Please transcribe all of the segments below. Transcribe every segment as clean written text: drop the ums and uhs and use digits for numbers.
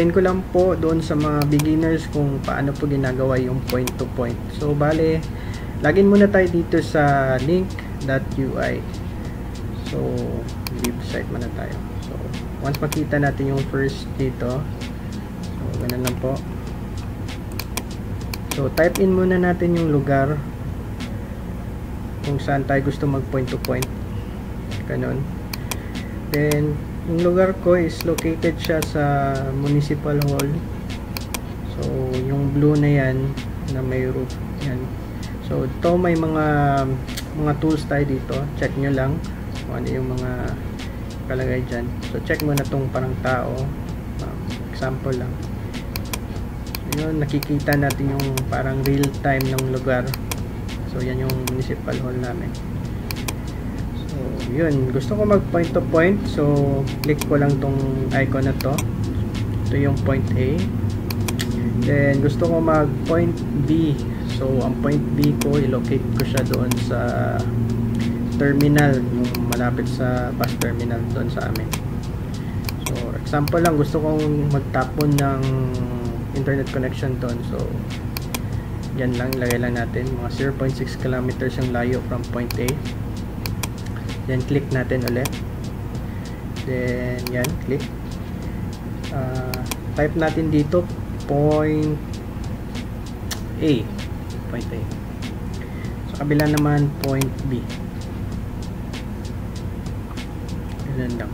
explain ko lang po doon sa mga beginners kung paano po ginagawa yung point to point. So bale, login muna tayo dito sa link.ui. So leave site muna tayo. So once makita natin yung first dito, so ganun lang po. So type in muna natin yung lugar kung saan tayo gusto mag point to point, ganun. Then yung lugar ko is located siya sa Municipal Hall. So yung blue na yan na may roof yan. So ito may mga tools tayo dito, check nyo lang kung ano yung mga kalagay dyan. So check mo na tong parang tao, example lang. So yun, nakikita natin yung parang real time ng lugar. So yan yung Municipal Hall namin. So yun, gusto ko mag point to point, so click ko lang tong icon na to. Ito yung point A. Then gusto ko mag point B. So ang point B ko, ilocate ko siya doon sa terminal, yung malapit sa bus terminal doon sa amin. So example lang, gusto kong magtapon ng internet connection doon. So yan lang, ilagay lang natin mga 0.6 kilometers yung layo from point A. Then click natin ulit. Then yan, click. Type natin dito point A. Point A. Sa kabila naman point B. Ganun lang.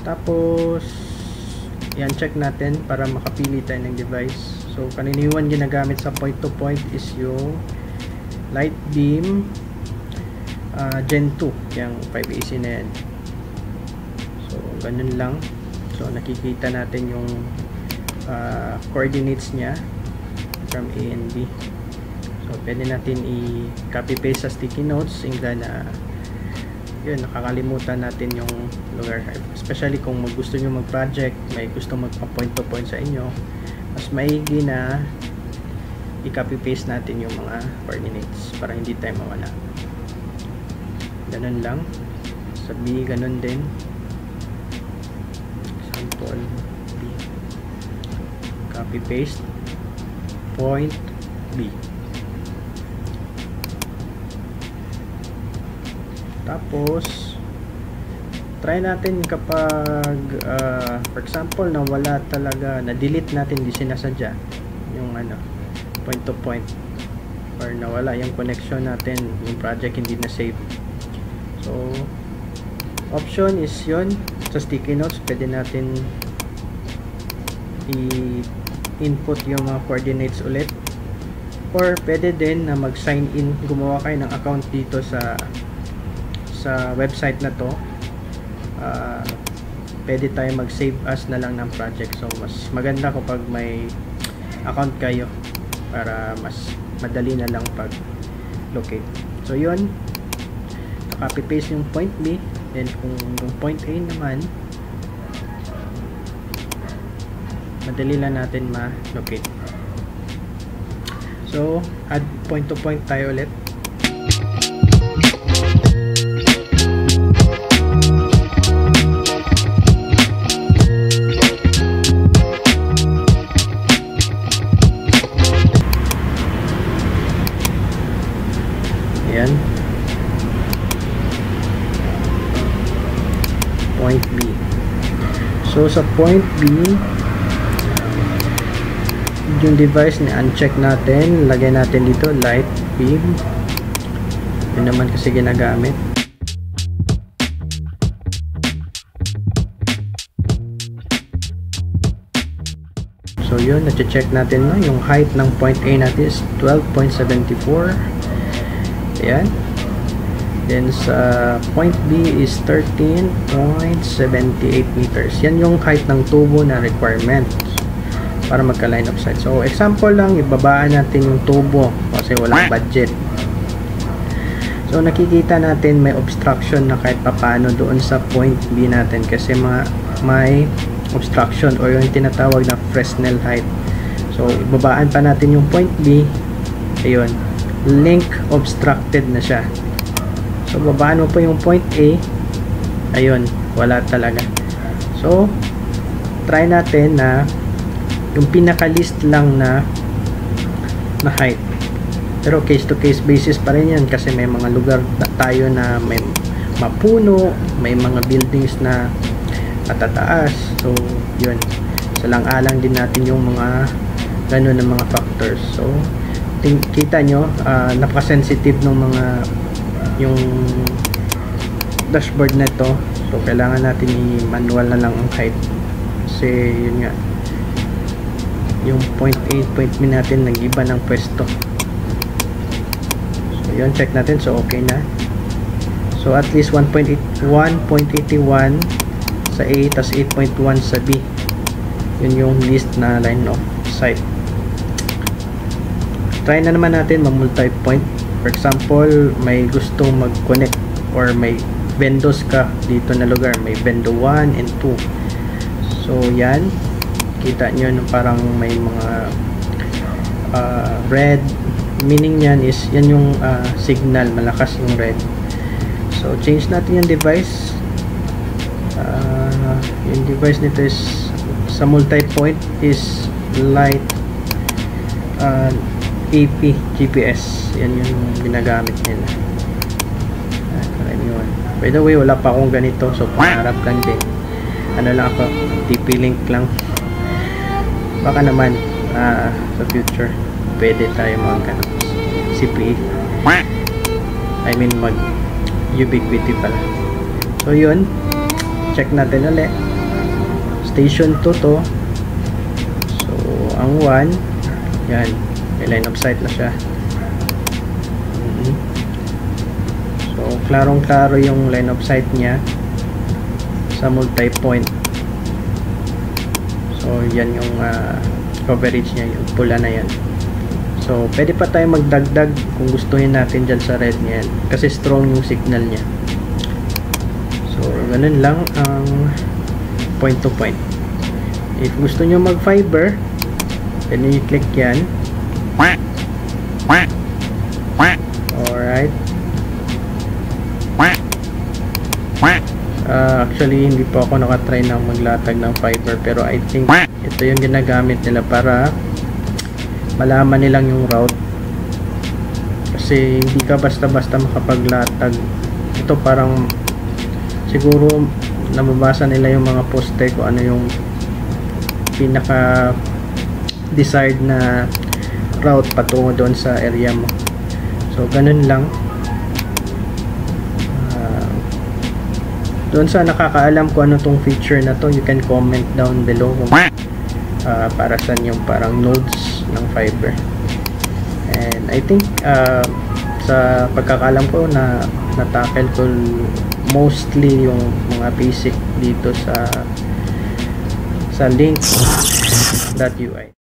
Tapos yan, check natin para makapili tayo ng device. So kaniniwan ginagamit sa point to point is yung Lightbeam Gen 2, yung 5AC na yan. So ganun lang. So nakikita natin yung coordinates nya from A and B. So pwede natin i-copy paste sa sticky notes, hingga na yun, nakakalimutan natin yung lugar. Especially kung gusto nyo mag-project, may gusto magpa-point to point sa inyo, mas maigi na i-copy paste natin yung mga coordinates para hindi tayo mawala. Ganun lang. Sa B, ganun din. Example B. Copy paste point B. Tapos try natin kapag for example nawala talaga, na-delete natin, di sinasadya yung point to point, or nawala yung connection natin, yung project hindi na save. So option is yun, sa sticky notes pwede natin i-input yung mga coordinates ulit, or pwede din na mag-sign in, gumawa kayo ng account dito sa website na to. Pwede tayo mag-save as na lang ng project. So mas maganda kapag may account kayo para mas madali na lang pag locate. So yun, copy paste yung point B. Then kung yung point A naman, madali lang natin ma-locate. So add point to point tayo ulit. Ayan, point B. So sa point B, yung device na uncheck natin, lagay natin dito Lightbeam. Yun naman kasi ginagamit. So yun, na-check natin na yung height ng point A natin is 12.74. Ayan. Then sa point B is 13.78 meters. Yan yung height ng tubo na requirement para magka-line of sight. So example lang, ibabaan natin yung tubo kasi walang budget. So nakikita natin may obstruction na kahit papano doon sa point B natin kasi may obstruction o yung tinatawag na Fresnel height. So ibabaan pa natin yung point B. Ayun, link obstructed na siya. So babaan mo po yung point A, ayun, wala talaga. So try natin na yung pinaka list lang na height. Pero case to case basis pa rin yan, kasi may mga lugar tayo na may mapuno, may mga buildings na matataas. So yun, salang-alang din natin yung mga ganun na mga factors. So kita nyo, napaka-sensitive ng mga yung dashboard na to. So kailangan natin i-manual na lang ang height, kasi yun nga, yung point A, point B natin nag-iba ng pwesto. So yun, check natin. So okay na. So at least 1.81 sa A, tas 8.1 sa B. Yun yung list na line of sight. Try na naman natin mag-multi-point. For example, may gustong mag-connect or may vendos ka dito na lugar, may vendo 1 and 2. So yan, kita nyo na parang may mga red, meaning yan is yan yung signal, malakas yung red. So change natin yung device. Yung device nito is sa multi-point is light AP GPS, yan yung ginagamit nila. By the way, wala pa akong ganito, so pangarap lang din. Ano lang ako, TP-Link lang. Baka naman sa future pwede tayo mag CPE, I mean mag Ubiquiti pala. So yun, check natin ulit. Station 2 to. So ang 1, yan, may line of sight na siya. So klarong-klaro yung line of sight niya sa multi-point. So yan yung coverage niya, yung pula na yan. So pwede pa tayo magdagdag kung gustuhin natin dyan sa red niya, kasi strong yung signal niya. So ganun lang ang point to point. If gusto nyo mag fiber, then you click yan. Alright. Actually hindi pa ako nakatry ng maglatag ng fiber, pero I think ito yung ginagamit nila para malaman nilang yung route, kasi hindi ka basta-basta makapaglatag. Ito parang siguro nababasa nila yung mga poste kung ano yung pinaka desired na route patungo doon sa area mo. So ganun lang. Doon sa nakakaalam kung ano tong feature na to, you can comment down below kung para saan yung parang nodes ng fiber. And I think sa pagkakaalam ko na natackle ko mostly yung mga basic dito sa link.ui.